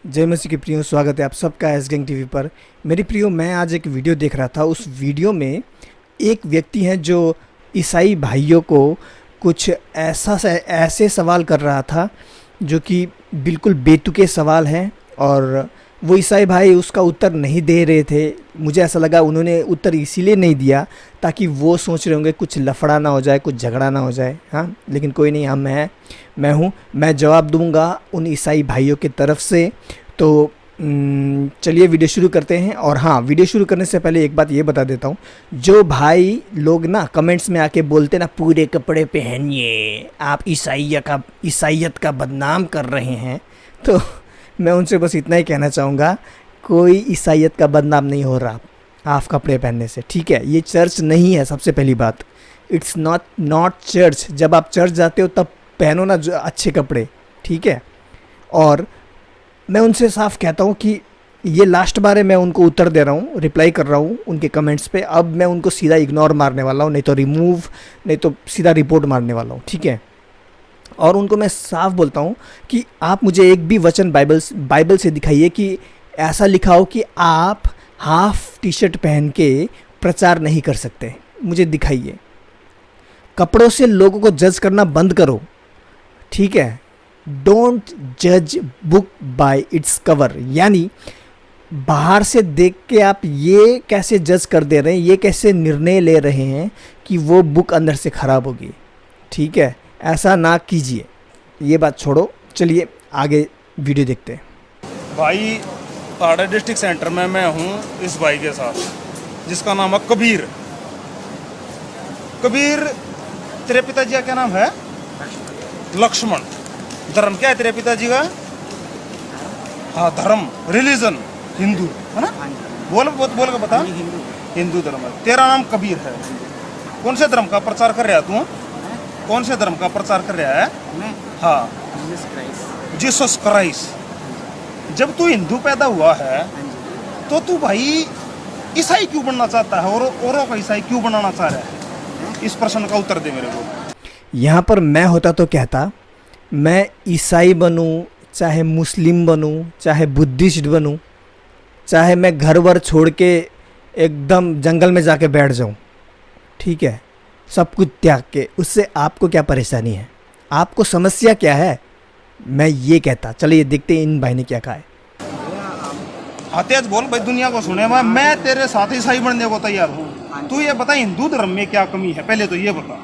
जय मसीह के प्रियो, स्वागत है आप सबका एस गैंग टीवी पर। मेरे प्रियो, मैं आज एक वीडियो देख रहा था। उस वीडियो में एक व्यक्ति है जो ईसाई भाइयों को कुछ ऐसे सवाल कर रहा था जो कि बिल्कुल बेतुके सवाल हैं, और वो ईसाई भाई उसका उत्तर नहीं दे रहे थे। मुझे ऐसा लगा उन्होंने उत्तर इसीलिए नहीं दिया ताकि वो सोच रहे होंगे कुछ लफड़ा ना हो जाए, कुछ झगड़ा ना हो जाए। हाँ, लेकिन कोई नहीं, हाँ मैं जवाब दूंगा उन ईसाई भाइयों की तरफ से। तो चलिए वीडियो शुरू करते हैं। और हाँ, वीडियो शुरू करने से पहले एक बात ये बता देता हूँ, जो भाई लोग ना कमेंट्स में आके बोलते ना पूरे कपड़े पहनिए, आप ईसाइयत का बदनाम कर रहे हैं, तो मैं उनसे बस इतना ही कहना चाहूँगा, कोई ईसाइयत का बदनाम नहीं हो रहा हाफ कपड़े पहनने से। ठीक है, ये चर्च नहीं है। सबसे पहली बात, इट्स नॉट चर्च। जब आप चर्च जाते हो तब पहनो ना जो अच्छे कपड़े, ठीक है। और मैं उनसे साफ कहता हूँ कि ये लास्ट बार है, मैं उनको उत्तर दे रहा हूँ, रिप्लाई कर रहा हूँ उनके कमेंट्स पे। अब मैं उनको सीधा इग्नोर मारने वाला हूँ, नहीं तो रिमूव, नहीं तो सीधा रिपोर्ट मारने वाला हूँ, ठीक है। और उनको मैं साफ बोलता हूँ कि आप मुझे एक भी वचन बाइबल से दिखाइए कि ऐसा लिखा हो कि आप हाफ टी शर्ट पहन के प्रचार नहीं कर सकते। मुझे दिखाइए। कपड़ों से लोगों को जज करना बंद करो, ठीक है। डोंट जज बुक बाय इट्स कवर, यानी बाहर से देख के आप ये कैसे जज कर दे रहे हैं, ये कैसे निर्णय ले रहे हैं कि वो बुक अंदर से ख़राब होगी, ठीक है। ऐसा ना कीजिए। ये बात छोड़ो, चलिए आगे वीडियो देखते हैं। भाई आड़ा डिस्ट्रिक्ट सेंटर में मैं हूँ इस भाई के साथ, जिसका नाम है कबीर। कबीर, तेरे पिताजी का क्या नाम है? लक्ष्मण। धर्म क्या है तेरे पिताजी का? हाँ, धर्म, रिलीजन हिंदू है ना? बोल के बता। हिंदू धर्म है। तेरा नाम कबीर है। कौन से धर्म का प्रचार कर रहा है तू? कौन से धर्म का प्रचार कर रहा है? मैं? हाँ, जीसस क्राइस्ट। जब तू हिंदू पैदा हुआ है तो तू भाई ईसाई क्यों बनना चाहता है, और औरों का ईसाई क्यों बनाना चाह रहा है? इस प्रश्न का उत्तर दे मेरे को। यहाँ पर मैं होता तो कहता, मैं ईसाई बनूं, चाहे मुस्लिम बनूं, चाहे बुद्धिस्ट बनूं, चाहे मैं घर वर छोड़ के एकदम जंगल में जाके बैठ जाऊं, ठीक है, सब कुछ त्याग के। उससे आपको क्या परेशानी है? आपको समस्या क्या है? मैं ये कहता। चलिए देखते हैं इन भाई ने क्या कहा है। हाँ, तेज बोल भाई, दुनिया को सुने। मैं तेरे साथ ईसाई बनने को तैयार हूँ। तू ये बता, हिंदू धर्म में क्या कमी है, पहले तो ये बता।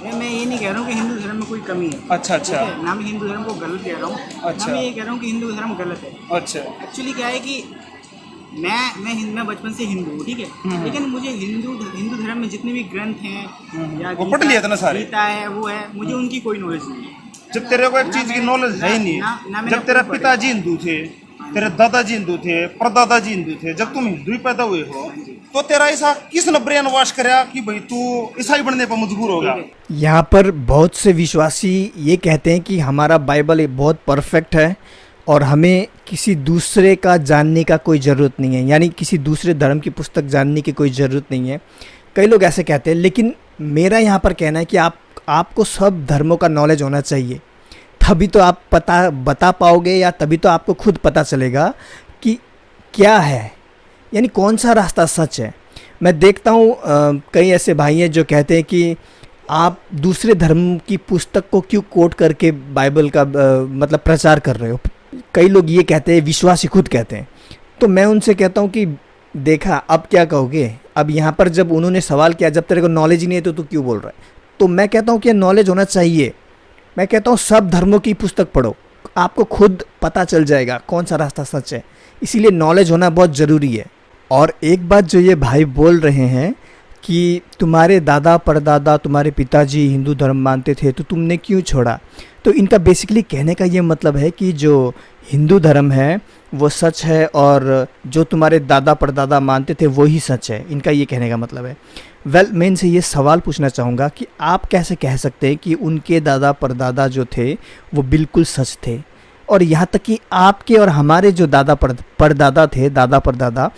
मैं ये नहीं कह रहा हूँ कि हिंदू धर्म में कोई कमी है। अच्छा अच्छा। ना मैं हिंदू धर्म को गलत कह रहा हूँ, अच्छा। ना मैं ये कह रहा हूँ कि हिंदू धर्म गलत है। अच्छा। एक्चुअली क्या है कि मैं बचपन से हिंदू हूँ, ठीक है। लेकिन मुझे हिंदू धर्म में जितने भी ग्रंथ हैं या वो पढ़ लिया था ना सारे? गीता है, वो है, मुझे उनकी कोई नॉलेज नहीं है। जब तेरे को एक चीज की नॉलेज है ही नहीं, जब तेरे पिताजी हिंदू थे, तेरे दादाजी हिंदू थे, परदादाजी हिंदू थे, जब तुम हिंदू ही पैदा हुए हो, तो तेरा ऐसा किसने ब्रेनवॉश कराया कि भाई तू ईसाई बनने पर मजबूर हो गया? यहाँ पर बहुत से विश्वासी ये कहते हैं कि हमारा बाइबल बहुत परफेक्ट है और हमें किसी दूसरे का जानने का कोई ज़रूरत नहीं है, यानी किसी दूसरे धर्म की पुस्तक जानने की कोई ज़रूरत नहीं है। कई लोग ऐसे कहते हैं, लेकिन मेरा यहाँ पर कहना है कि आपको सब धर्मों का नॉलेज होना चाहिए, तभी तो आप बता पाओगे, या तभी तो आपको खुद पता चलेगा कि क्या है, यानी कौन सा रास्ता सच है। मैं देखता हूँ कई ऐसे भाई हैं जो कहते हैं कि आप दूसरे धर्म की पुस्तक को क्यों कोट करके बाइबल का मतलब प्रचार कर रहे हो। कई लोग ये कहते हैं, विश्वासी खुद कहते हैं। तो मैं उनसे कहता हूँ कि देखा, अब क्या कहोगे? अब यहाँ पर जब उन्होंने सवाल किया, जब तेरे को नॉलेज ही नहीं है तो तू क्यों बोल रहा है? तो मैं कहता हूँ कि नॉलेज होना चाहिए। मैं कहता हूँ सब धर्मों की पुस्तक पढ़ो, आपको खुद पता चल जाएगा कौन सा रास्ता सच है। इसीलिए नॉलेज होना बहुत ज़रूरी है। और एक बात जो ये भाई बोल रहे हैं कि तुम्हारे दादा परदादा, तुम्हारे पिताजी हिंदू धर्म मानते थे तो तुमने क्यों छोड़ा, तो इनका बेसिकली कहने का ये मतलब है कि जो हिंदू धर्म है वो सच है और जो तुम्हारे दादा परदादा मानते थे वो ही सच है। इनका ये कहने का मतलब है। मैं इनसे ये सवाल पूछना चाहूँगा कि आप कैसे कह सकते हैं कि उनके दादा परदादा जो थे वो बिल्कुल सच थे, और यहाँ तक कि आपके और हमारे जो दादा परदादा थे, दादा परदादा,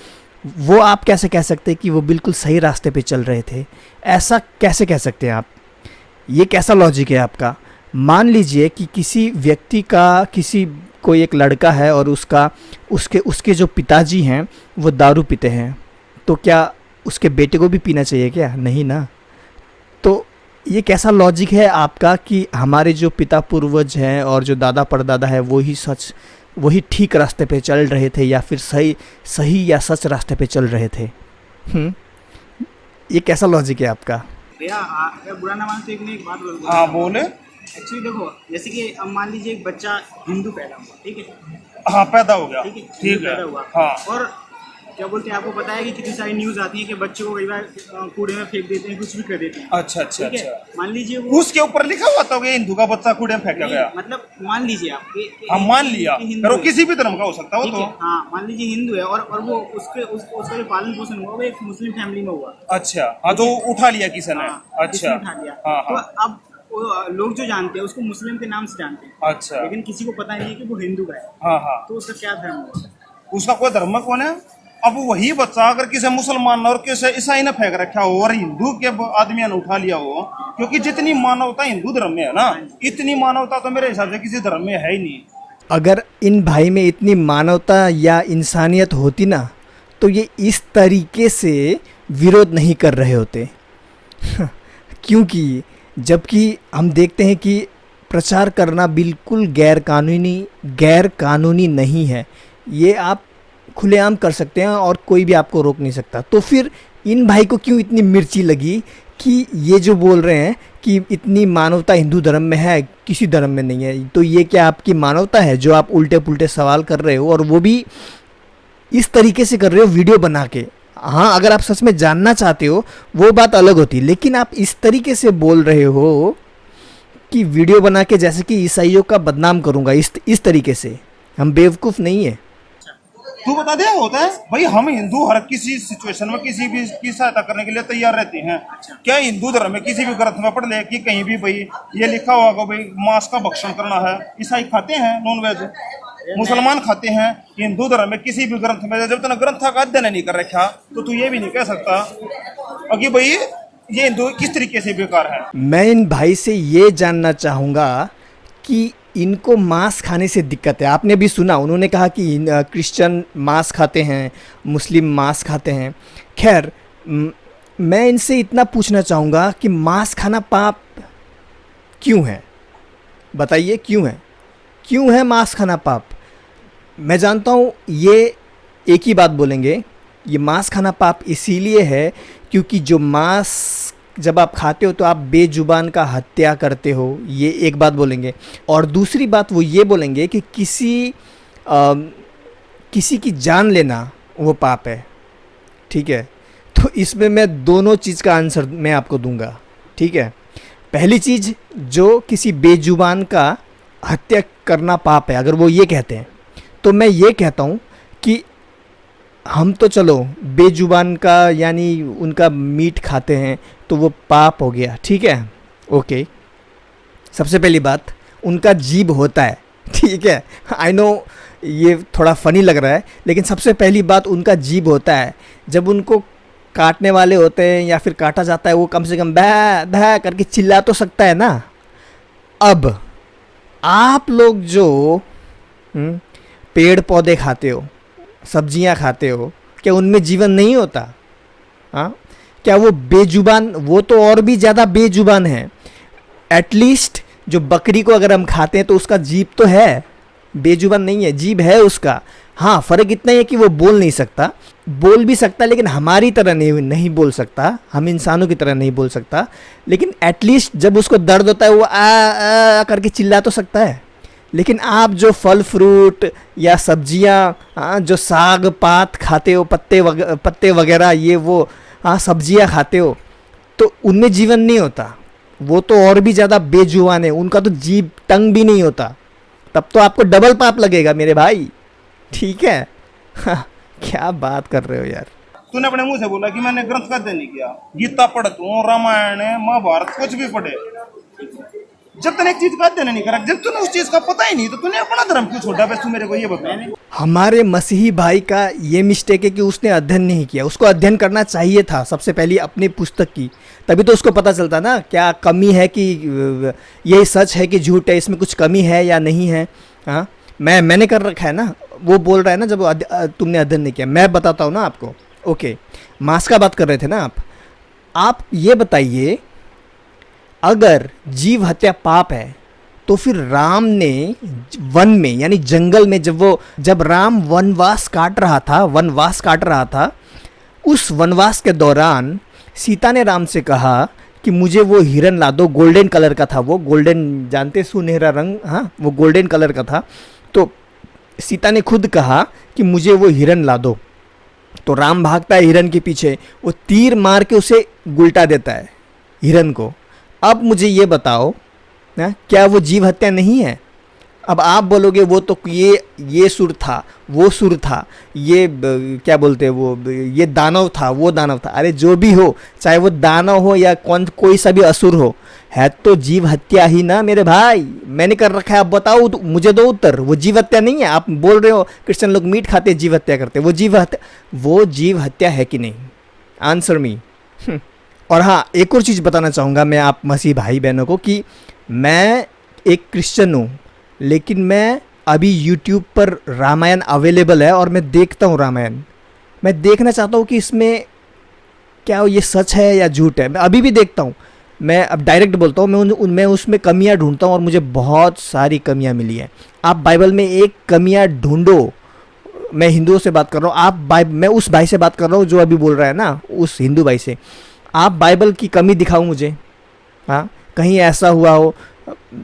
वो आप कैसे कह सकते हैं कि वो बिल्कुल सही रास्ते पे चल रहे थे? ऐसा कैसे कह सकते हैं आप? ये कैसा लॉजिक है आपका? मान लीजिए कि किसी व्यक्ति का किसी कोई एक लड़का है और उसके जो पिताजी हैं वो दारू पीते हैं, तो क्या उसके बेटे को भी पीना चाहिए क्या? नहीं ना। तो ये कैसा लॉजिक है आपका कि हमारे जो पिता पूर्वज हैं और जो दादा परदादा है वही ठीक रास्ते पे चल रहे थे, या फिर सही या सच रास्ते पे चल रहे थे? ये कैसा लॉजिक है आपका? भैया अगर बुरा ना माने तो एक बात बोलूँगा। हाँ बोले। एक्चुअली देखो, जैसे कि अब मान लीजिए एक बच्चा हिंदू पैदा हुआ, ठीक है, हाँ पैदा हो गया, ठीक है, ठीक हिंदू है, पैदा हुआ, हाँ। और क्या बोलते हैं, आपको पता है कि कितनी सारी न्यूज़ आती है कि बच्चे को कई बार कूड़े में फेंक देते हैं, कुछ भी कर देते हैं। अच्छा अच्छा ठीक है, अच्छा। मान लीजिए वो उसके ऊपर लिखा हुआ था कि हिंदू का बच्चा कूड़े में फेंका गया। मतलब मान लीजिए आप हम मान लिया, पर वो किसी भी धर्म का हो सकता हो ठीक तो। है, हाँ मान लीजिए हिंदू है और वो उसका जो पालन पोषण हुआ वो एक मुस्लिम फैमिली में हुआ। अच्छा, हाँ तो उठा लिया किसी ने। हाँ, किसी अच्छा, ने उठा लिया। हाँ तो हाँ, अब वो लोग जो जानते हैं उसको मुस्लिम के नाम से जानते हैं, अच्छा, लेकिन किसी को पता नहीं है कि वो हिंदू का है, हाँ हाँ। तो उसका क्या धर्म होगा? उसका कोई धर्म कौन है? अब वही बच्चा अगर किसी मुसलमान और किसी ईसाई ने फेंक रखा हो और हिंदू के आदमी ने उठा लिया हो, क्योंकि जितनी मानवता हिंदू धर्म में है ना, इतनी मानवता तो मेरे हिसाब से किसी धर्म में है ही नहीं। अगर इन भाई में इतनी मानवता या इंसानियत होती ना, तो ये इस तरीके से विरोध नहीं कर रहे होते। क्योंकि जबकि हम देखते हैं कि प्रचार करना बिल्कुल गैर कानूनी नहीं है, ये आप खुलेआम कर सकते हैं और कोई भी आपको रोक नहीं सकता। तो फिर इन भाई को क्यों इतनी मिर्ची लगी कि ये जो बोल रहे हैं कि इतनी मानवता हिंदू धर्म में है, किसी धर्म में नहीं है? तो ये क्या आपकी मानवता है जो आप उल्टे पुल्टे सवाल कर रहे हो, और वो भी इस तरीके से कर रहे हो वीडियो बना के? हाँ, अगर आप सच में जानना चाहते हो वो बात अलग होती, लेकिन आप इस तरीके से बोल रहे हो कि वीडियो बना के, जैसे कि ईसाइयों का बदनाम करूँगा, इस तरीके से। हम बेवकूफ़ नहीं है। तू बता दे, होता है भाई, हम हिंदू हर किसी सिचुएशन में किसी भी की सहायता करने के लिए तैयार रहते हैं। क्या हिंदू धर्म में किसी भी ग्रंथ में पढ़ ले कि कहीं भी भाई ये लिखा हुआ कि भाई मांस का भक्षण करना है? ईसाई खाते हैं नॉनवेज, मुसलमान खाते हैं। हिंदू धर्म में किसी भी ग्रंथ में, जब तक ग्रंथ का अध्ययन नहीं कर रखा तो तू ये भी नहीं कह सकता कि भाई ये हिंदू किस तरीके से बेकार है। मैं इन भाई से ये जानना चाहूँगा कि इनको मांस खाने से दिक्कत है। आपने भी सुना, उन्होंने कहा कि क्रिश्चियन मांस खाते हैं, मुस्लिम मांस खाते हैं। खैर, मैं इनसे इतना पूछना चाहूँगा कि मांस खाना पाप क्यों है? बताइए क्यों है मांस खाना पाप? मैं जानता हूँ ये एक ही बात बोलेंगे, ये मांस खाना पाप इसीलिए है क्योंकि जो मांस जब आप खाते हो तो आप बेजुबान का हत्या करते हो, ये एक बात बोलेंगे। और दूसरी बात वो ये बोलेंगे कि किसी की जान लेना वो पाप है। ठीक है, तो इसमें मैं दोनों चीज़ का आंसर मैं आपको दूंगा। ठीक है, पहली चीज़, जो किसी बेजुबान का हत्या करना पाप है, अगर वो ये कहते हैं, तो मैं ये कहता हूँ कि हम तो चलो बेजुबान का यानी उनका मीट खाते हैं तो वो पाप हो गया। ठीक है, ओके। सबसे पहली बात, उनका जीभ होता है। ठीक है, आई नो ये थोड़ा फनी लग रहा है, लेकिन सबसे पहली बात, उनका जीभ होता है। जब उनको काटने वाले होते हैं या फिर काटा जाता है, वो कम से कम भै भै करके चिल्ला तो सकता है ना। अब आप लोग जो पेड़ पौधे खाते हो, सब्जियां खाते हो, क्या उनमें जीवन नहीं होता? हाँ, क्या वो बेजुबान? वो तो और भी ज़्यादा बेजुबान है। एटलीस्ट जो बकरी को अगर हम खाते हैं तो उसका जीभ तो है, बेजुबान नहीं है, जीभ है उसका। हाँ, फ़र्क इतना ही है कि वो बोल नहीं सकता, बोल भी सकता लेकिन हमारी तरह नहीं बोल सकता, हम इंसानों की तरह नहीं बोल सकता। लेकिन एटलीस्ट जब उसको दर्द होता है वो आ करके चिल्ला तो सकता है। लेकिन आप जो फल फ्रूट या सब्जियां, जो साग पात खाते हो, पत्ते वगैरह, ये वो सब्जियां खाते हो, तो उनमें जीवन नहीं होता। वो तो और भी ज़्यादा बेजुबान है, उनका तो जीभ टंग भी नहीं होता। तब तो आपको डबल पाप लगेगा मेरे भाई। ठीक है, क्या बात कर रहे हो यार। तूने अपने मुंह से बोला कि मैंने ग्रंथ का अध्ययन नहीं किया। गीता पढ़ता हूँ, रामायण महाभारत कुछ भी पढ़े, जब तूने एक चीज का अध्ययन नहीं करा, जब तूने उस चीज का पता ही नहीं, तो तूने अपना धर्म क्यों छोड़ा? बस तू मेरे को ये बता। हमारे मसीही भाई का ये मिस्टेक है कि उसने अध्ययन नहीं किया। उसको अध्ययन करना चाहिए था सबसे पहले अपनी पुस्तक की, तभी तो उसको पता चलता ना क्या कमी है, कि ये सच है कि झूठ है, इसमें कुछ कमी है या नहीं है। हाँ, मैंने कर रखा है ना, वो बोल रहा है ना जब तुमने अध्ययन नहीं किया। मैं बताता हूँ ना आपको। ओके, मांस का बात कर रहे थे ना आप ये बताइए, अगर जीव हत्या पाप है तो फिर राम ने वन में यानी जंगल में जब राम वनवास काट रहा था, उस वनवास के दौरान सीता ने राम से कहा कि मुझे वो हिरन ला दो। गोल्डन कलर का था वो, गोल्डन जानते, सुनहरा रंग, हाँ वो गोल्डन कलर का था। तो सीता ने खुद कहा कि मुझे वो हिरन ला दो। तो राम भागता है हिरन के पीछे, वो तीर मार के उसे गुलटा देता है हिरन को। अब मुझे ये बताओ ना, क्या वो जीव हत्या नहीं है? अब आप बोलोगे वो तो ये सुर था, वो सुर था, ये क्या बोलते हैं वो, ये दानव था, वो दानव था। अरे जो भी हो, चाहे वो दानव हो या कोई सा भी असुर हो, है तो जीव हत्या ही ना मेरे भाई। मैंने कर रखा है, अब बताओ तो, मुझे दो उत्तर। वो जीव हत्या नहीं है? आप बोल रहे हो क्रिश्चियन लोग मीट खाते जीव हत्या करते, वो जीव हत्या है कि नहीं? Answer me. और हाँ, एक और चीज़ बताना चाहूँगा मैं आप मसीह भाई बहनों को कि मैं एक क्रिश्चियन हूँ, लेकिन मैं अभी YouTube पर रामायण अवेलेबल है और मैं देखता हूँ रामायण। मैं देखना चाहता हूँ कि इसमें क्या ये सच है या झूठ है। मैं अभी भी देखता हूँ। मैं अब डायरेक्ट बोलता हूँ, मैं उसमें कमियाँ ढूंढता हूँ और मुझे बहुत सारी कमियाँ मिली हैं। आप बाइबल में एक कमियाँ ढूंढो। मैं हिंदुओं से बात कर रहा हूँ, मैं उस भाई से बात कर रहा हूँ जो अभी बोल रहा है ना, उस हिंदू भाई से। आप बाइबल की कमी दिखाओ मुझे। हाँ, कहीं ऐसा हुआ हो।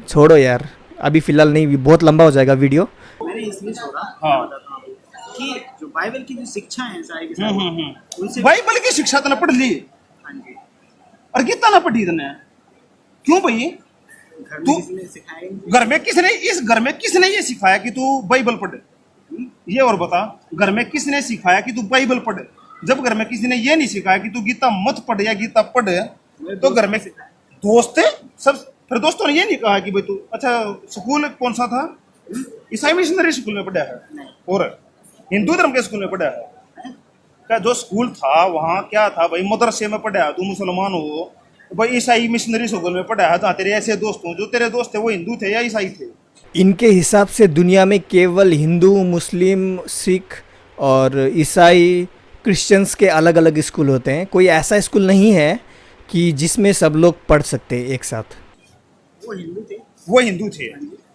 छोड़ो यार, अभी फ़िलहाल नहीं, बहुत लंबा हो जाएगा वीडियो। मैंने इसलिए छोड़ा, हाँ। बताता हूँ कि जो बाइबल की जो शिक्षा है सारी की सारी, उनसे बाइबल की शिक्षा तने पढ़ ली हाँ जी, और गीता ना पढ़ी तने क्यों भाई? घर में तू किसी ने सिखाया ही नहीं। इस घर में किसने ये सिखाया कि तू बाइबल पढ़? ये और बता, घर में किसने सिखाया कि तू बाइबल पढ़? जब घर में किसी ने ये नहीं सिखाया कि तू गीता मत पढ़ या गीता पढ़, तो घर में दोस्त है सब। फिर दोस्तों ने ये नहीं कहा कि भाई तू, अच्छा स्कूल कौन सा था? ईसाई मिशनरी स्कूल में पढ़ा है नहीं। और हिंदू धर्म के स्कूल में पढ़ा है? क्या जो स्कूल था वहाँ क्या था भाई? मदरसे में पढ़ा है? तू मुसलमान हो भाई, ईसाई मिशनरी स्कूल में पढ़ा है? तो तेरे ऐसे दोस्त हो, जो तेरे दोस्त थे वो हिंदू थे या ईसाई थे? इनके हिसाब से दुनिया में केवल हिंदू, मुस्लिम, सिख और ईसाई, क्रिश्चियंस के अलग अलग स्कूल होते हैं। कोई ऐसा स्कूल नहीं है कि जिसमें सब लोग पढ़ सकते एक साथ। वो हिंदू थे,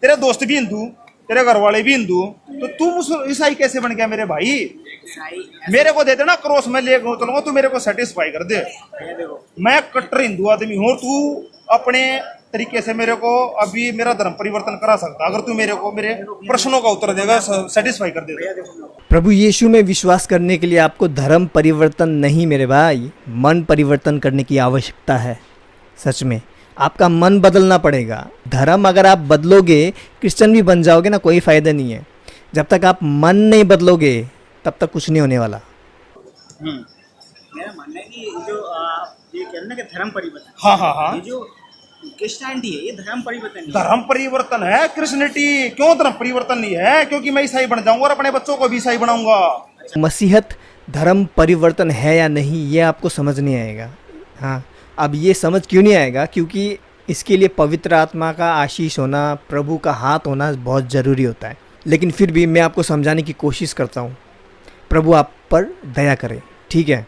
तेरे दोस्त भी हिंदू, तेरे घर वाले भी हिंदू, तो तू ईसाई कैसे बन गया मेरे भाई? ईसाई मेरे को दे देना क्रॉस, मैं ले चलूंगा, तू मेरे को सेटिस्फाई कर दे। भैया देखो, मैं कट्टर हिंदू आदमी हूँ, तू अपने तरीके से मेरे को अभी मेरा धर्म परिवर्तन करा सकता अगर तू मेरे को मेरे प्रश्नों का उत्तर देगा, सेटिस्फाई कर देगा। भैया देखो, प्रभु यीशु में विश्वास करने के लिए आपको धर्म परिवर्तन नहीं मेरे भाई, मन परिवर्तन करने की आवश्यकता है। सच में आपका मन बदलना पड़ेगा। धर्म अगर आप बदलोगे, क्रिश्चियन भी बन जाओगे ना, कोई फ़ायदा नहीं है। जब तक आप मन नहीं बदलोगे तब तक कुछ नहीं होने वाला। मेरा मानना है कि जो ये कह रहे ना कि धर्म परिवर्तन, हाँ हाँ हाँ, ये जो क्रिश्चियनिटी है ये धर्म परिवर्तन नहीं है। धर्म परिवर्तन है क्रिश्चियनिटी। क्यों धर्म परिवर्तन नहीं है? क्योंकि मैं ईसाई बन जाऊंगा और अपने बच्चों को भी ईसाई बनाऊंगा। मसीहत धर्म परिवर्तन है या नहीं, ये आपको समझ नहीं आएगा। हाँ, अब ये समझ क्यों नहीं आएगा? क्योंकि इसके लिए पवित्र आत्मा का आशीष होना, प्रभु का हाथ होना बहुत ज़रूरी होता है। लेकिन फिर भी मैं आपको समझाने की कोशिश करता हूँ। प्रभु आप पर दया करे, ठीक है?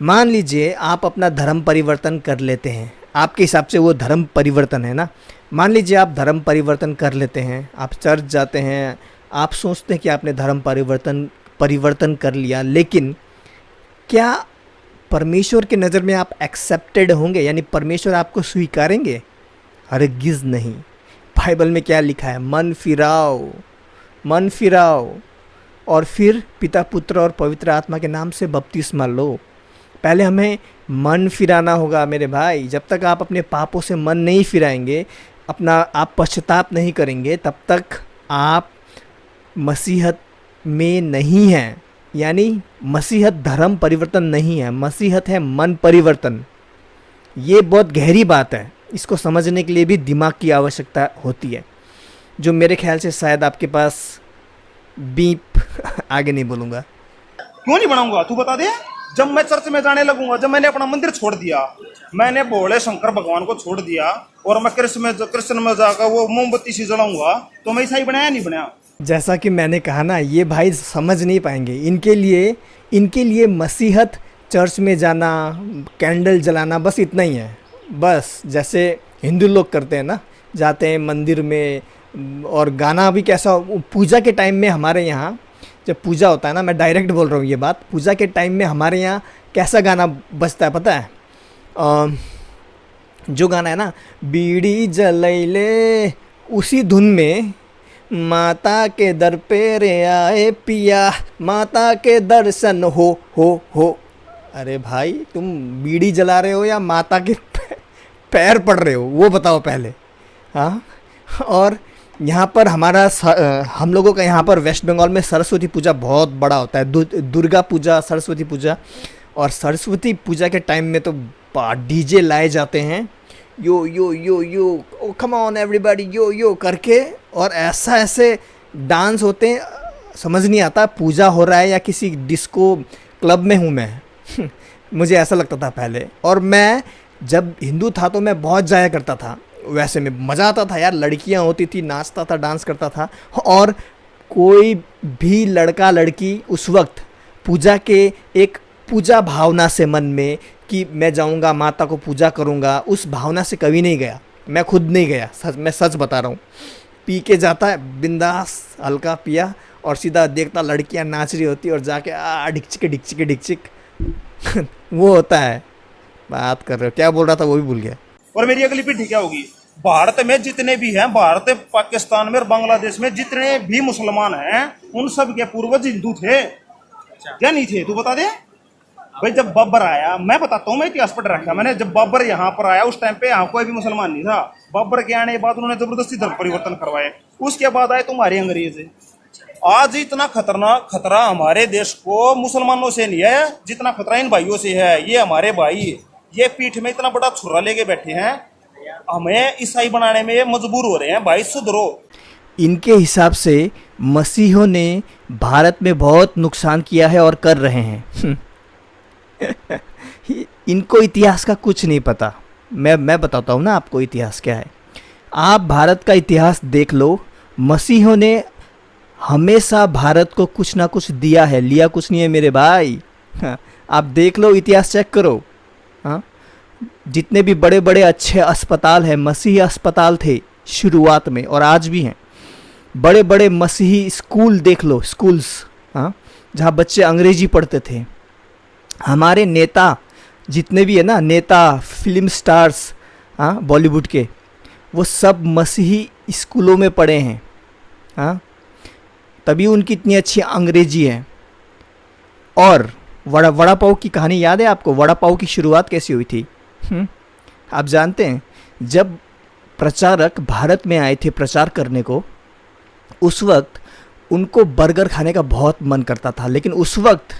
मान लीजिए आप अपना धर्म परिवर्तन कर लेते हैं, आपके हिसाब से वो धर्म परिवर्तन है ना। मान लीजिए आप धर्म परिवर्तन कर लेते हैं, आप चर्च जाते हैं, आप सोचते हैं कि आपने धर्म परिवर्तन कर लिया, लेकिन क्या परमेश्वर के नज़र में आप एक्सेप्टेड होंगे? यानी परमेश्वर आपको स्वीकारेंगे? हरगिज़ नहीं। बाइबल में क्या लिखा है? मन फिराओ और फिर पिता, पुत्र और पवित्र आत्मा के नाम से बपतिस्मा लो। पहले हमें मन फिराना होगा मेरे भाई। जब तक आप अपने पापों से मन नहीं फिराएंगे, आप पश्चाताप नहीं करेंगे, तब तक आप मसीहत में नहीं हैं। यानी मसीहत धर्म परिवर्तन नहीं है, मसीहत है मन परिवर्तन। ये बहुत गहरी बात है, इसको समझने के लिए भी दिमाग की आवश्यकता होती है, जो मेरे ख्याल से शायद आपके पास बीप आगे नहीं बोलूँगा। क्यों नहीं बनाऊंगा? तू बता दे। जब मैं चर्च में जाने लगूंगा, जब मैंने अपना मंदिर छोड़ दिया, मैंने भोले शंकर भगवान को छोड़ दिया और मैं कृष्ण में जाकर वो मोमबत्ती सी जलाऊंगा, तो मैं ईसाई बनाया नहीं बनाया? जैसा कि मैंने कहा ना, ये भाई समझ नहीं पाएंगे। इनके लिए मसीहत, चर्च में जाना, कैंडल जलाना, बस इतना ही है। बस जैसे हिंदू लोग करते हैं ना, जाते हैं मंदिर में, और गाना भी कैसा, पूजा के टाइम में हमारे यहाँ जब पूजा होता है ना, मैं डायरेक्ट बोल रहा हूँ ये बात, पूजा के टाइम में हमारे यहाँ कैसा गाना बजता है पता है? जो गाना है ना, बीड़ी जलैले, उसी धुन में माता के दर पे रे आए पिया, माता के दर्शन हो। अरे भाई, तुम बीड़ी जला रहे हो या माता के पैर पड़ रहे हो, वो बताओ पहले। हाँ, और यहाँ पर हम लोगों का यहाँ पर वेस्ट बंगाल में सरस्वती पूजा बहुत बड़ा होता है। दुर्गा पूजा, सरस्वती पूजा, और सरस्वती पूजा के टाइम में तो डीजे लाए जाते हैं, यो यो यो यो, ओ कम ऑन एवरीबॉडी, यो यो करके, और ऐसे डांस होते हैं, समझ नहीं आता पूजा हो रहा है या किसी डिस्को क्लब में हूँ मैं। मुझे ऐसा लगता था पहले, और मैं जब हिंदू था तो मैं बहुत जाया करता था। वैसे में मज़ा आता था यार, लड़कियां होती थी, नाचता था, डांस करता था, और कोई भी लड़का लड़की उस वक्त पूजा के एक पूजा भावना से मन में कि मैं जाऊंगा माता को पूजा करूंगा, उस भावना से कभी नहीं गया। मैं खुद नहीं गया, मैं सच बता रहा हूँ। पी के जाता है बिंदास, हल्का पिया, और सीधा देखता लड़कियां नाच रही होती, और जाके डिकचिक वो होता है। बात कर रहे हो, क्या बोल रहा था वो भी भूल गया। और मेरी अगली पीढ़ी क्या होगी? भारत में जितने भी हैं, भारत, पाकिस्तान में और बांग्लादेश में जितने भी मुसलमान हैं, उन सब के पूर्वज हिंदू थे। क्या नहीं थे? तू बता दे भाई। जब बाबर आया, मैं बताता हूँ, मैं इतिहास पढ़ रखा मैंने, जब बाबर यहाँ पर आया उस टाइम पे यहाँ कोई भी मुसलमान नहीं था। बाबर के आने के बाद उन्होंने जबरदस्ती धर्म परिवर्तन करवाए। उसके बाद आए तुम्हारे अंग्रेज। आज इतना खतरनाक खतरा हमारे देश को मुसलमानों से नहीं है जितना खतरा इन भाइयों से है। ये हमारे भाई, ये पीठ में इतना बड़ा छुरा लेके बैठे हैं, हमें ईसाई बनाने में मजबूर हो रहे हैं। भाई सुधरो। इनके हिसाब से मसीहों ने भारत में बहुत नुकसान किया है और कर रहे हैं। इनको इतिहास का कुछ नहीं पता। मैं बताता हूँ ना आपको इतिहास क्या है। आप भारत का इतिहास देख लो, मसीहों ने हमेशा भारत को कुछ ना कुछ दिया है, लिया कुछ नहीं है मेरे भाई। हाँ, आप देख लो, इतिहास चेक करो। हाँ, जितने भी बड़े बड़े अच्छे अस्पताल हैं, मसीही अस्पताल थे शुरुआत में और आज भी हैं। बड़े बड़े मसीही स्कूल देख लो, स्कूल्स, हाँ, जहाँ बच्चे अंग्रेजी पढ़ते थे। हमारे नेता जितने भी है ना, नेता, फिल्म स्टार्स, हाँ, बॉलीवुड के, वो सब मसीही स्कूलों में पढ़े हैं। हाँ, तभी उनकी इतनी अच्छी अंग्रेजी है। और वड़ा पाव की कहानी याद है आपको? वड़ा पाव की शुरुआत कैसी हुई थी? आप जानते हैं, जब प्रचारक भारत में आए थे प्रचार करने को, उस वक्त उनको बर्गर खाने का बहुत मन करता था, लेकिन उस वक्त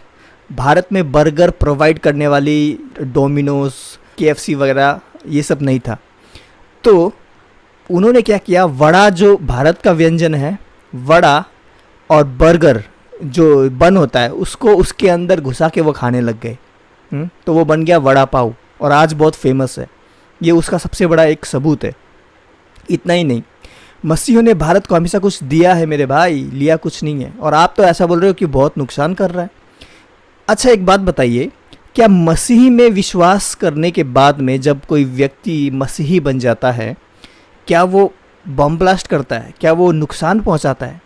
भारत में बर्गर प्रोवाइड करने वाली डोमिनोज, KFC वगैरह ये सब नहीं था। तो उन्होंने क्या किया, वड़ा जो भारत का व्यंजन है, वड़ा और बर्गर जो बन होता है, उसको उसके अंदर घुसा के वो खाने लग गए। तो वो बन गया वड़ा पाव, और आज बहुत फेमस है। ये उसका सबसे बड़ा एक सबूत है। इतना ही नहीं, मसीहों ने भारत को हमेशा कुछ दिया है मेरे भाई, लिया कुछ नहीं है। और आप तो ऐसा बोल रहे हो कि बहुत नुकसान कर रहा है। अच्छा, एक बात बताइए, क्या मसीही में विश्वास करने के बाद में जब कोई व्यक्ति मसीही बन जाता है, क्या वो बम ब्लास्ट करता है? क्या वो नुकसान पहुंचाता है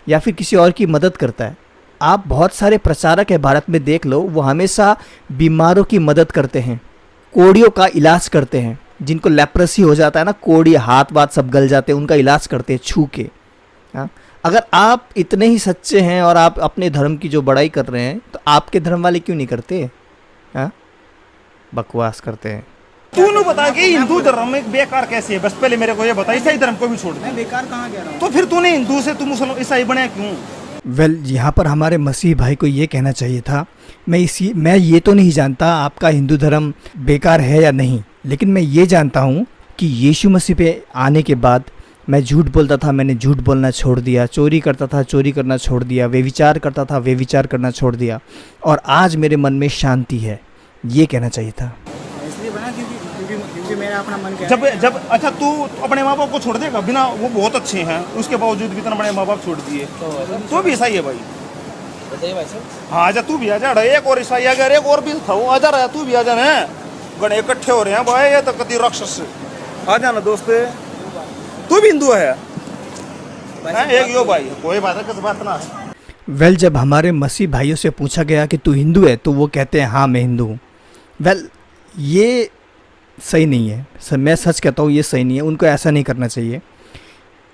या फिर किसी और की मदद करता है? आप बहुत सारे प्रचारक हैं भारत में, देख लो, वो हमेशा बीमारों की मदद करते हैं, कोड़ियों का इलाज करते हैं। जिनको लेप्रेसी हो जाता है ना, कोड़ी, हाथ बात सब गल जाते हैं, उनका इलाज करते हैं छू के। हाँ, अगर आप इतने ही सच्चे हैं और आप अपने धर्म की जो बड़ाई कर रहे हैं, तो आपके धर्म वाले क्यों नहीं करते? हाँ, बकवास करते हैं। तू नहीं बता कि हिंदू धर्म में बेकार कैसे है? बस पहले मेरे को ये बता, ईसाई धर्म को भी छोड़ दे। मैं बेकार कहाँ कह रहा हूँ? तो फिर तूने हिंदू से तू मुसलमान ईसाई बने क्यों? यहाँ पर हमारे मसीह भाई को ये कहना चाहिए था, मैं ये तो नहीं जानता आपका हिंदू धर्म बेकार है या नहीं, लेकिन मैं ये जानता हूँ कि यीशु मसीह पे आने के बाद मैं झूठ बोलता था, मैंने झूठ बोलना छोड़ दिया, चोरी करता था, चोरी करना छोड़ दिया, व्यभिचार करता था, व्यभिचार करना छोड़ दिया, और आज मेरे मन में शांति है। ये कहना चाहिए था। इसलिए बना क्योंकि मेरा अपना मन क्या जब जब अच्छा तू अपने माँ बाप को छोड़ देगा बिना, वो बहुत अच्छे हैं उसके बावजूद भी इतना बड़े माँ बाप छोड़ दिए, तो भी ईसाई है भाई। बताइए भाई साहब। हाँ आजा तू भी आजा, एक और ईसाई अगर एक और भी था वो आजा रहा, तू भी आजा ना, गणे इकट्ठे हो रहे हैं भाई, ये तो कति राक्षस आ जाना दोस्त, तू भी हिंदू है एक यो भाई, कोई बात है किस बात ना। वेल जब हमारे मसीह भाइयों से पूछा गया कि तू हिंदू है तो वो कहते हैं हाँ मैं हिंदू हूँ। वेल ये सही नहीं है सर, मैं सच कहता हूँ ये सही नहीं है, उनको ऐसा नहीं करना चाहिए।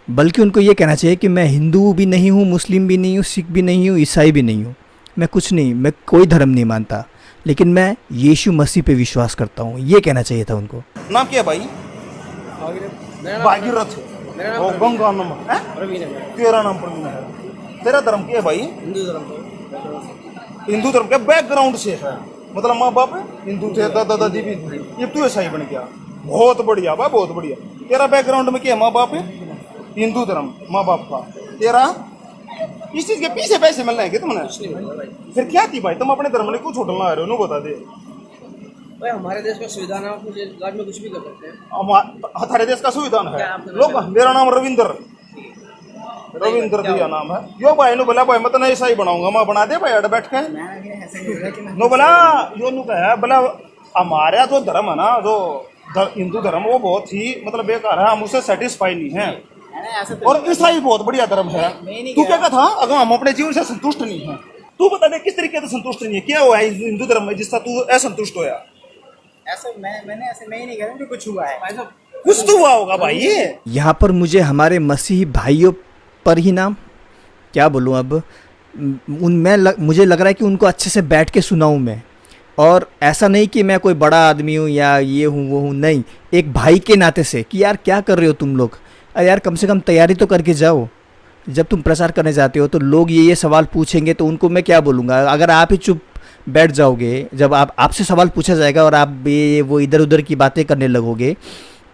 बल्कि उनको ये कहना चाहिए कि मैं हिंदू भी नहीं हूँ, मुस्लिम भी नहीं हूँ, सिख भी नहीं हूँ, ईसाई भी नहीं हूँ, मैं कुछ नहीं, मैं कोई धर्म नहीं मानता, लेकिन मैं यीशु मसीह पे विश्वास करता हूँ, ये कहना चाहिए था उनको। नाम क्या है भाई? भागीरथ, वो गंगा नंबर है, प्रवीण है। तेरा नाम प्रवीण है। तेरा धर्म क्या है भाई? हिंदू धर्म को। हिंदू धर्म के बैकग्राउंड से है, मतलब माँ बाप हिंदू थे, दादा दादी भी थे, ये तू ईसाई बन गया, बहुत बढ़िया भाई बहुत बढ़िया। तेरा बैकग्राउंड में क्या है? माँ बाप हिंदू धर्म, माँ बाप का, तेरा इस चीज के पीछे पैसे मिलना है क्या तुमने? फिर क्या थी भाई, तुम अपने धर्म में क्यों छोड़ना आ रहे हो, बता दे भाई हमारे देश का संविधान है, मुझे राज्य में कुछ भी कर सकते हैं। हमारे देश का संविधान है क्या आपका लोग। मेरा नाम रविंद्र दिया नाम है यो भाई नु बोला भाई मैं तो नहीं ईसाई बनाऊंगा, मैं बना दे भाई अड़ बैठ के नो बोला यो नु कहा बोला हमारा जो धर्म है ना, जो हिंदू धर्म वो बहुत ही मतलब बेकार है, हम उससे सेटिस्फाई नहीं है, और ईसाई बहुत बढ़िया धर्म है। तू क्या था अगर हम अपने जीवन से संतुष्ट नहीं है, तू बता दे किस तरीके से संतुष्ट नहीं है, क्या हुआ है हिंदू धर्म में जिसका तू असंतुष्ट होया? मैं ही नहीं कह रहा हूँ कि कुछ हुआ है, कुछ तो हुआ होगा भाई। यहाँ पर मुझे हमारे मसीही भाइयों पर ही ना क्या बोलूँ अब, मुझे लग रहा है कि उनको अच्छे से बैठ के सुनाऊँ मैं, और ऐसा नहीं कि मैं कोई बड़ा आदमी हूँ या ये हूँ वो हूँ, नहीं, एक भाई के नाते से कि यार क्या कर रहे हो तुम लोग, अरे यार कम से कम तैयारी तो करके जाओ। जब तुम प्रचार करने जाते हो तो लोग ये सवाल पूछेंगे तो उनको मैं क्या बोलूँगा? अगर आप ही चुप बैठ जाओगे, जब आपसे सवाल पूछा जाएगा और आप ये वो इधर उधर की बातें करने लगोगे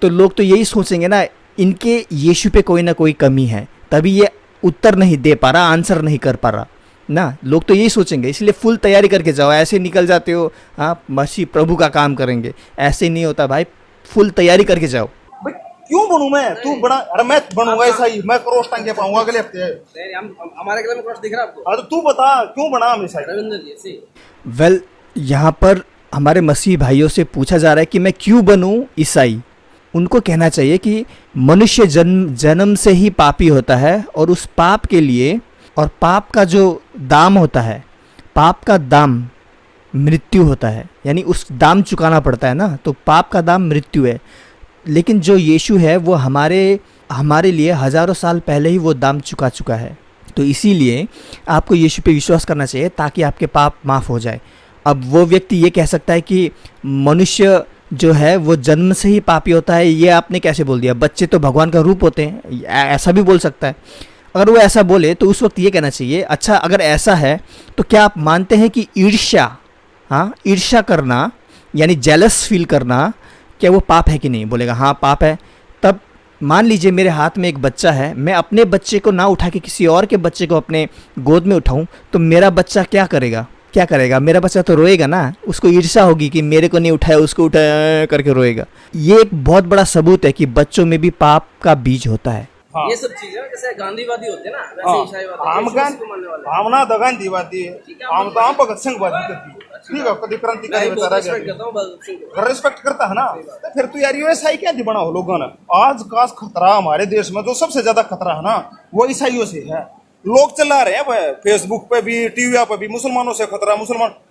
तो लोग तो यही सोचेंगे ना, इनके यीशु पे कोई ना कोई कमी है, तभी ये उत्तर नहीं दे पा रहा, आंसर नहीं कर पा रहा ना, लोग तो यही सोचेंगे। इसलिए फुल तैयारी करके जाओ, ऐसे निकल जाते हो हाँ मसीह प्रभु का काम करेंगे, ऐसे नहीं होता भाई, फुल तैयारी करके जाओ। भाई क्यों बनूं मैं? तू बना, अरे मैं बनूंगा ईसाई, मैं क्रॉस टांगे पाऊंगा अगले हफ्ते। हमारे गले में क्रॉस दिख रहा है आपको? हाँ तो तू बता क्यों बना हम ईसाई? रविंद्र जी ऐसे। वेल यहाँ पर हमारे मसीह भाइयों से पूछा जा रहा है कि मैं क्यों बनूं ईसाई। उनको कहना चाहिए कि मनुष्य जन्म से ही पापी होता है, और उस पाप के लिए, और पाप का जो दाम होता है, पाप का दाम मृत्यु होता है, यानी उस दाम चुकाना पड़ता है ना, तो पाप का दाम मृत्यु है। लेकिन जो यीशु है वो हमारे लिए हज़ारों साल पहले ही वो दाम चुका चुका है, तो इसीलिए आपको यीशु पे विश्वास करना चाहिए ताकि आपके पाप माफ़ हो जाए। अब वो व्यक्ति ये कह सकता है कि मनुष्य जो है वो जन्म से ही पापी होता है, ये आपने कैसे बोल दिया? बच्चे तो भगवान का रूप होते हैं, ऐसा भी बोल सकता है। अगर वो ऐसा बोले तो उस वक्त ये कहना चाहिए, अच्छा अगर ऐसा है तो क्या आप मानते हैं कि ईर्ष्या, हाँ ईर्ष्या करना यानी जेलस फील करना, क्या वो पाप है कि नहीं? बोलेगा हाँ पाप है। तब मान लीजिए मेरे हाथ में एक बच्चा है, मैं अपने बच्चे को ना उठा के किसी और के बच्चे को अपने गोद में उठाऊं तो मेरा बच्चा क्या करेगा? मेरा बच्चा तो रोएगा ना, उसको ईर्ष्या होगी कि मेरे को नहीं उठाया, उसको उठाया करके रोएगा। ये एक बहुत बड़ा सबूत है कि बच्चों में भी पाप का बीज होता है। हाँ। ये सब चीजें जैसे गांधीवादी होते हैं ना, वैसे ईसाईवादी हम ना तो गांधीवादी, हम तो भगत सिंह वादी करती, ठीक है, कभी क्रांतिकारी बेचारा रिस्पेक्ट करता है ना, तो फिर तू यार ये ईसाई क्या बना हो लोगों ने? आज का खतरा हमारे देश में जो सबसे ज्यादा खतरा है ना वो ईसाइयों से है। लोग चला रहे हैं फेसबुक पे भी, टीवी पे भी, मुसलमानों से खतरा,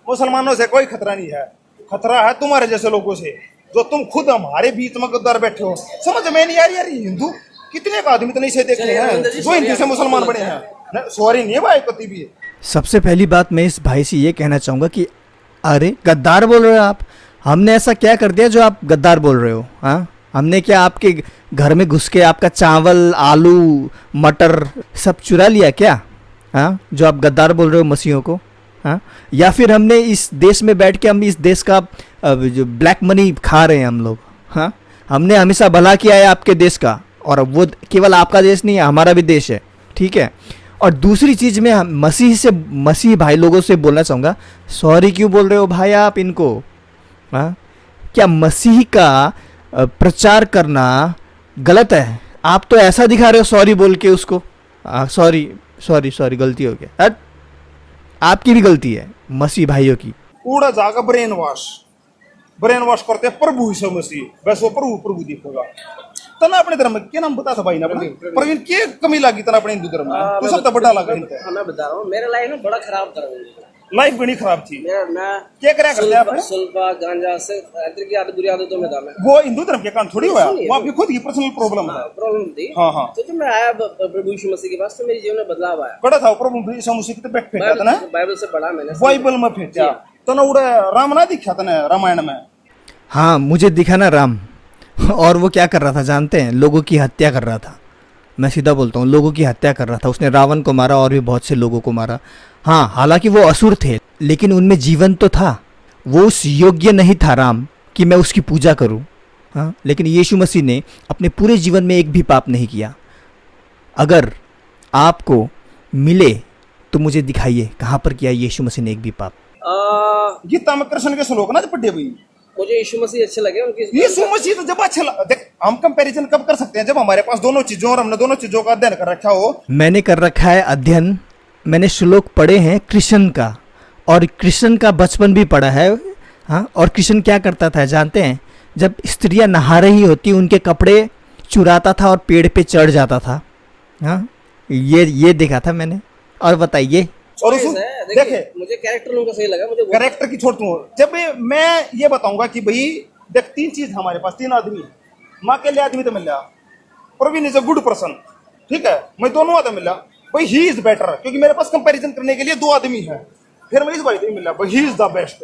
मुसलमानों से कोई खतरा नहीं है, खतरा है तुम्हारे जैसे लोगों से, जो तुम खुद हमारे बीच में गद्दार बैठे हो। समझ में नहीं आ रही यार, हिंदू कितने का आदमी तो नहीं से देखे हैं जो हिंदू से मुसलमान बने हैं। सॉरी नहीं है भाई कभी भी। सबसे पहली बात मैं इस भाई से ये कहना चाहूँगा कि अरे गद्दार बोल रहे हो आप, हमने ऐसा क्या कर दिया जो आप गद्दार बोल रहे हो? हाँ हमने क्या आपके घर में घुस के आपका चावल, आलू, मटर सब चुरा लिया क्या? हाँ जो आप गद्दार बोल रहे हो मसीहों को? हाँ या फिर हमने इस देश में बैठ के हम इस देश का जो ब्लैक मनी खा रहे हैं हम लोग? हाँ हमने हमेशा भला किया है आपके देश का, और वो केवल आपका देश नहीं है, हमारा भी देश है, ठीक है। और दूसरी चीज़ में मसीह भाई लोगों से बोलना चाहूँगा, सॉरी क्यों बोल रहे हो भाई आप इनको? हाँ क्या मसीह का प्रचार करना गलत है। आप तो ऐसा दिखा रहे हो सॉरी बोल के उसको, सॉरी सॉरी सॉरी गलती हो गया। हट, आपकी भी गलती है, मसीह भाइयों की। पूरा जाकर ब्रेन वॉश करते हैं प्रभु यीशु मसीह, बस वो प्रभु प्रभु दिखेगा। तना अपने धर्म में क्या नाम बता था भाई ना, प्रवीण क्या कमी लगी तना अपने हिंदू धर्म में, तो सब तो बड़ा लगा इनका। हाँ, मैं बता रहा हूँ, मेरा लाइफ ना बड़ा खराब था। लाइफ बड़ी खराब थी। मैं क्या करा करते हैं आप? सुल्फा गांजा से की आदत, बुरी आदतों में था मैं। वो हिंदू धर्म के कारण थोड़ी हुआ, वो आपकी खुद की पर्सनल प्रॉब्लम है। प्रॉब्लम थी। हाँ हाँ। तो जब मैं आया प्रभु यीशु मसीह के पास, तो मेरे जीवन में बदलाव आया। कड़ा था प्रभु यीशु मसीह की तो बैठ फेंका था ना, बाइबल से पढ़ा मैंने, बाइबल में फेंका तो ना उड़ा राम ना दिखा था ना रामायण में। हाँ, मुझे दिखा ना राम। और वो क्या कर रहा था जानते हैं? लोगों की हत्या कर रहा था। मैं सीधा बोलता हूँ, लोगों की हत्या कर रहा था। उसने रावण को मारा और भी बहुत से लोगों को मारा। हाँ, हालांकि वो असुर थे, लेकिन उनमें जीवन तो था। वो उस योग्य नहीं था राम कि मैं उसकी पूजा करूँ। हाँ, लेकिन यीशु मसीह ने अपने पूरे जीवन में एक भी पाप नहीं किया। अगर आपको मिले तो मुझे दिखाइए कहाँ पर किया यीशु मसीह ने एक भी पाप। गीता में कृष्ण के श्लोक ना पढ़े भाई, मुझे यीशु मसीह अच्छे लगे उनकी। यीशु मसीह तो जब अच्छा देख, हम कंपैरिजन कब कर सकते हैं? जब हमारे पास दोनों चीजों और हमने दोनों चीजों का अध्ययन कर रखा हो। मैंने कर रखा है अध्ययन, मैंने श्लोक पढ़े हैं कृष्ण का, और कृष्ण का बचपन भी पढ़ा है। हाँ, और कृष्ण क्या करता था जानते हैं? जब स्त्रियां नहा रही होती उनके कपड़े चुराता था और पेड़ पे चढ़ जाता था। हाँ, ये देखा था मैंने। और बताइए। और उस देखे मुझे कैरेक्टर उनका सही लगा। मुझे कैरेक्टर की छोड़ तू, जब मैं ये बताऊंगा कि भाई देख, तीन चीज हमारे पास, तीन आदमी, माँ के लिए आदमी तो मिल रहा, Praveen is a good person, ठीक है, मैं दोनों आदमी मिल रहा भाई, ही इज बेटर, क्योंकि मेरे पास कंपैरिजन करने के लिए दो आदमी है, फिर मैं इस भाई तो मिल रहा भाई, ही इज द बेस्ट।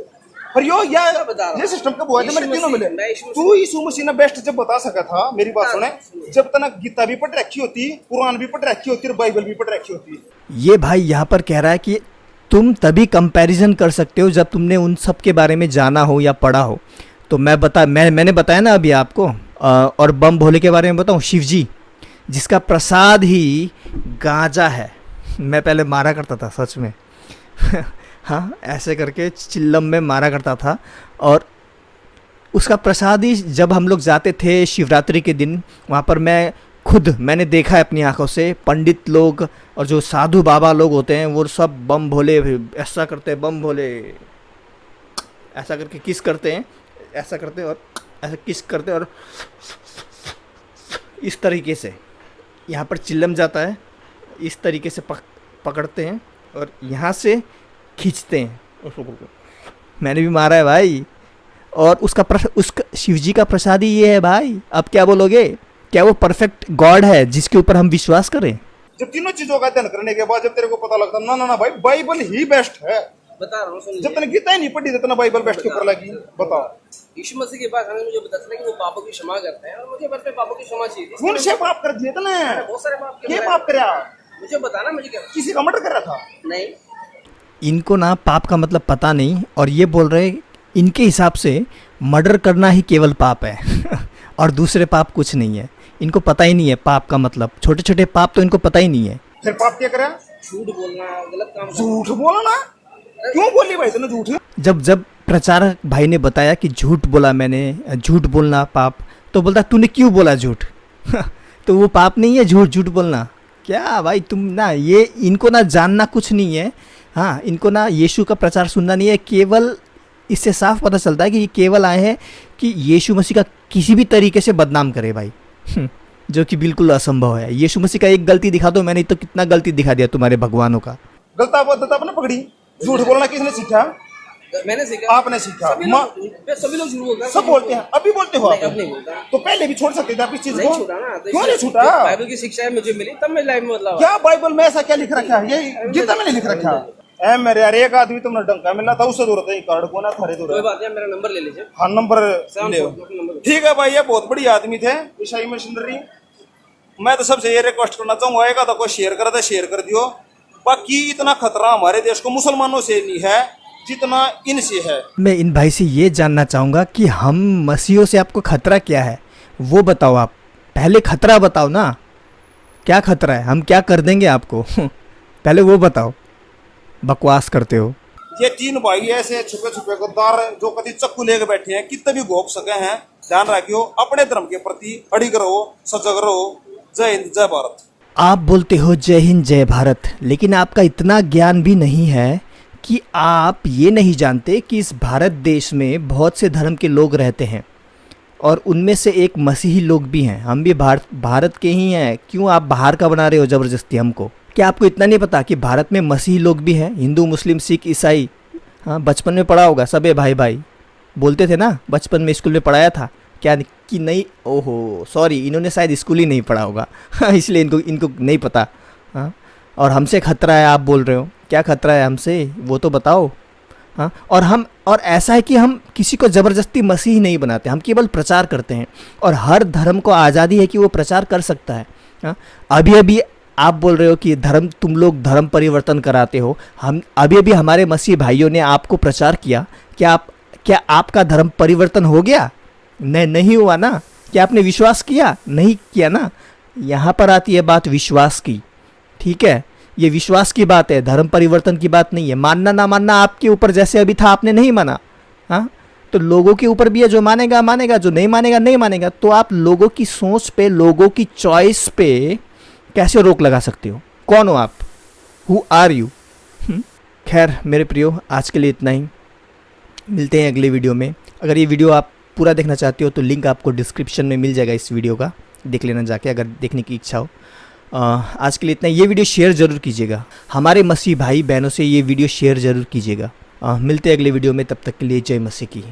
पर ये सिस्टम कब हुआ जब मेरे तीनों मिले? तू यीशु मसीह ने बेस्ट जब बता सका था, मेरी बात सुने, जब तक गीता भी पढ़ रखी होती, कुरान भी पढ़ रखी होती और बाइबल भी पढ़ रखी होती। ये भाई यहाँ पर कह रहा है कि तुम तभी कंपैरिजन कर सकते हो जब तुमने उन सब के बारे में जाना हो या पढ़ा हो। तो मैंने बताया ना अभी आपको। और बम भोले के बारे में बताऊँ, शिव जी जिसका प्रसाद ही गांजा है। मैं पहले मारा करता था सच में हाँ, ऐसे करके चिल्लम में मारा करता था। और उसका प्रसाद ही जब हम लोग जाते थे शिवरात्रि के दिन, वहाँ पर मैंने देखा है अपनी आंखों से, पंडित लोग और जो साधु बाबा लोग होते हैं वो सब बम भोले ऐसा करते हैं, बम भोले ऐसा करके किस करते हैं, ऐसा करते हैं और ऐसा किस करते हैं, और इस तरीके से यहाँ पर चिल्लम जाता है, इस तरीके से पकड़ते हैं और यहाँ से खींचते हैं। मैंने भी मारा है भाई। और उसका शिवजी का प्रसाद ही ये है भाई। अब क्या बोलोगे? क्या वो परफेक्ट गॉड है जिसके ऊपर हम विश्वास करें? जब तीनों चीजों का अध्ययन करने के बाद जब तेरे को पता लगता ना ना ना भाई बाइबल ही बेस्ट है, बता रहा हूँ, जब तूने गीता ही नहीं पढ़ी तो बाइबल बेस्ट के ऊपर लगी। बताओ, यीशु मसीह के पास मुझे पता चला कि वो पापों की क्षमा करते हैं, और मुझे बस में पापों की क्षमा चाहिए थी। कौन से पाप कर दिए तूने? बहुत सारे पाप क्या पाप करया? मुझे बताना, मुझे क्या किसी का मर्डर कर रहा था? नहीं, इनको ना पाप का मतलब पता नहीं, और ये बोल रहे इनके हिसाब से मर्डर करना ही केवल पाप है और दूसरे पाप कुछ नहीं है। इनको पता ही नहीं है पाप का मतलब, छोटे छोटे पाप तो इनको पता ही नहीं है। फिर पाप क्या करा? झूठ बोलना, गलत काम, झूठ बोलना। क्यों बोली भाई तूने झूठ? जब प्रचारक भाई ने बताया कि झूठ बोला मैंने, झूठ बोलना पाप, तो बोलता तूने क्यों बोला झूठ तो वो पाप नहीं है झूठ बोलना? क्या भाई तुम ना, ये इनको ना जानना कुछ नहीं है। हाँ, इनको ना यीशु का प्रचार सुनना नहीं है। केवल इससे साफ पता चलता है कि ये केवल आए हैं कि यीशु मसीह का किसी भी तरीके से बदनाम करे भाई जो कि बिल्कुल असंभव है। यीशु मसीह का एक गलती दिखा दो, मैंने तो कितना गलती दिखा दिया तुम्हारे भगवानों का। गलता बदता आपने पकड़ी, झूठ बोलना किसने सीखा? मैंने सीखा। आपने सीखा। सभी लोग झूठ बोलते हैं। सब बोलते हैं। अभी बोलते हो आप? अब नहीं बोलता। तो पहले भी छोड़ सकते थे आप इस चीज नहीं को? छूटा ना, तो क्यों नहीं छूटा? बाइबल की शिक्षा मुझे मिली तब मेरी लाइफ में बदलाव। क्या बाइबल में ऐसा क्या लिख रखा है? ये गीता में नहीं लिख रखा है। मेरे यार एक आदमी तुमने डंका मिला था, उससे जरूरत है कार्ड को ना थारे दूर। कोई बात नहीं, मेरा नंबर ले लीजिए। हाँ, नंबर ठीक है भाई। ये बहुत बड़ी आदमी थे ईसाई मिशनरी। मैं तो सबसे ये रिक्वेस्ट करना चाहूंगा, एक आधा को शेयर कर दे, शेयर कर दियो। बाकी इतना खतरा हमारे देश को मुसलमानों से नहीं है जितना इनसे है। मैं इन भाई से ये जानना चाहूँगा कि हम मसीहों से आपको खतरा क्या है वो बताओ। आप पहले खतरा बताओ ना, क्या खतरा है, हम क्या कर देंगे आपको पहले वो बताओ, बकवास करते हो। ये तीन भाई ऐसे छुपे छुपे गद्दार जो कभी चक्कू लेके बैठे हैं, कितने भी घोप सके हैं, ध्यान रखियो, अपने धर्म के प्रति अड़िग रहो, सजग रहो। जय हिंद, जय भारत। आप बोलते हो जय हिंद जय भारत, लेकिन आपका इतना ज्ञान भी नहीं है कि आप ये नहीं जानते कि इस भारत देश में बहुत से धर्म के लोग रहते हैं और उनमें से एक मसीही लोग भी हैं। हम भी भारत के ही हैं, क्यों आप बाहर का बना रहे हो ज़बरदस्ती हमको? क्या आपको इतना नहीं पता कि भारत में मसीही लोग भी हैं, हिंदू, मुस्लिम, सिख, ईसाई? हाँ, बचपन में पढ़ा होगा, सबे भाई भाई बोलते थे ना, बचपन में स्कूल में पढ़ाया था क्या कि नहीं? ओहो सॉरी, इन्होंने शायद स्कूल ही नहीं पढ़ा होगा इसलिए इनको नहीं पता। हाँ, और हमसे खतरा है आप बोल रहे हो, क्या खतरा है हमसे वो तो बताओ। हाँ, और ऐसा है कि हम किसी को ज़बरदस्ती मसीही नहीं बनाते, हम केवल प्रचार करते हैं और हर धर्म को आज़ादी है कि वो प्रचार कर सकता है। हाँ, अभी आप बोल रहे हो कि तुम लोग धर्म परिवर्तन कराते हो। हम अभी हमारे मसीही भाइयों ने आपको प्रचार किया, क्या आपका धर्म परिवर्तन हो गया? नहीं हुआ ना। क्या आपने विश्वास किया? नहीं किया ना। यहाँ पर आती है बात विश्वास की, ठीक है? ये विश्वास की बात है, धर्म परिवर्तन की बात नहीं है। मानना ना मानना आपके ऊपर, जैसे अभी था आपने नहीं माना, हाँ, तो लोगों के ऊपर भी है, जो मानेगा मानेगा, जो नहीं मानेगा नहीं मानेगा। तो आप लोगों की सोच पे, लोगों की चॉइस पे कैसे रोक लगा सकते हो? कौन हो आप? Who are you? खैर मेरे प्रियो, आज के लिए इतना ही। मिलते हैं अगले वीडियो में। अगर ये वीडियो आप पूरा देखना चाहते हो तो लिंक आपको डिस्क्रिप्शन में मिल जाएगा इस वीडियो का, देख लेना जाके अगर देखने की इच्छा हो। आज के लिए इतना। ये वीडियो शेयर ज़रूर कीजिएगा, हमारे मसीह भाई बहनों से ये वीडियो शेयर ज़रूर कीजिएगा। मिलते हैं अगले वीडियो में, तब तक के लिए जय मसीह की।